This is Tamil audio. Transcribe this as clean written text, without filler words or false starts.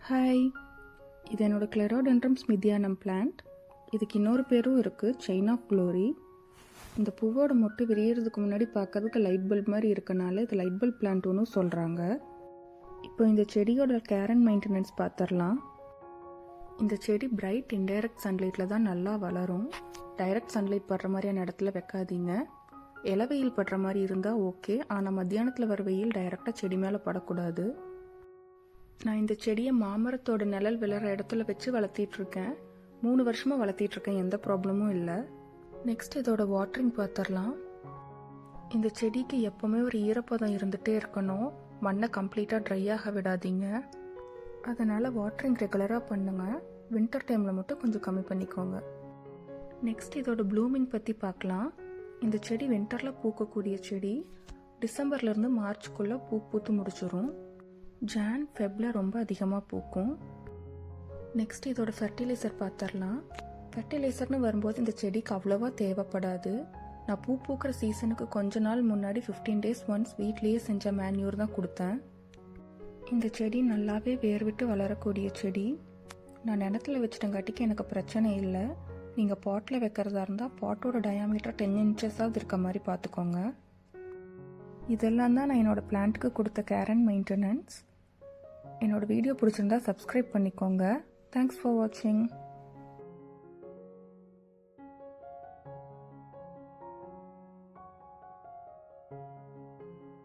ஹாய், இது என்னோட கிளெரோடென்ட்ரம் ஸ்மிதியானம் பிளான்ட். இதுக்கு இன்னொரு பேரும் இருக்குது, செயின் ஆஃப் க்ளோரி. இந்த பூவோட மொட்டு விரியறதுக்கு முன்னாடி பார்க்கறதுக்கு லைட் பல்ப் மாதிரி இருக்கனால இது லைட் பல்ப் பிளான்ட் ஒன்று சொல்கிறாங்க. இப்போ இந்த செடியோட கேர் அண்ட் மெயின்டெனன்ஸ் பார்த்துடலாம். இந்த செடி பிரைட் இன்டைரக்ட் சன்லைட்டில் தான் நல்லா வளரும். டைரக்ட் சன்லைட் படுற மாதிரியான இடத்துல வைக்காதீங்க. இலை வெயில் படுற மாதிரி இருந்தால் ஓகே, ஆனால் மத்தியானத்தில் வர வெயில் டைரெக்டாக செடி மேலே படக்கூடாது. நான் இந்த செடியை மாமரத்தோட நிழல் விழுற இடத்துல வச்சு வளர்த்திட்ருக்கேன். 3 வருஷமாக வளர்த்திட்ருக்கேன், எந்த ப்ராப்ளமும் இல்லை. நெக்ஸ்ட் இதோட வாட்டரிங் பார்த்துடலாம். இந்த செடிக்கு எப்போவுமே ஒரு ஈரப்பதம் இருந்துகிட்டே இருக்கணும். மண்ணை கம்ப்ளீட்டாக ட்ரை ஆக விடாதீங்க. அதனால் வாட்டரிங் ரெகுலராக பண்ணுங்கள். வின்டர் டைமில் மட்டும் கொஞ்சம் கம்மி பண்ணிக்கோங்க. நெக்ஸ்ட் இதோட ப்ளூமிங் பற்றி பார்க்கலாம். இந்த செடி வின்டரில் பூக்கக்கூடிய செடி. டிசம்பர்லேருந்து மார்ச்சுக்குள்ளே பூத்து முடிச்சிடும். ஜான் ஃபெப்ரில் ரொம்ப அதிகமாக பூக்கும். நெக்ஸ்ட் இதோட ஃபெர்டிலைசர் பார்த்துடலாம். ஃபெர்டிலைசர்னு வரும்போது இந்த செடிக்கு அவ்வளோவா தேவைப்படாது. நான் பூக்கிற சீசனுக்கு கொஞ்ச நாள் முன்னாடி 15 days ஒன்ஸ் வீட்லேயே செஞ்ச மேன்யூர் தான் கொடுத்தேன். இந்த செடி நல்லாவே வேர் விட்டு வளரக்கூடிய செடி. நான் நிலத்தில் வச்சுட்டங்காட்டிக்கு எனக்கு பிரச்சனை இல்லை. நீங்கள் பாட்டில் வைக்கிறதா இருந்தால் பாட்டோட டயாமீட்டர் 10 inches இருக்க மாதிரி பார்த்துக்கோங்க. இதெல்லாம் தான் நான் என்னோடய பிளான்ட்டுக்கு கொடுத்த கேர் அண்ட் மெயின்டெனன்ஸ். என்னோடய வீடியோ பிடிச்சிருந்தா சப்ஸ்கிரைப் பண்ணிக்கோங்க. தேங்க்ஸ் ஃபார் வாட்சிங்.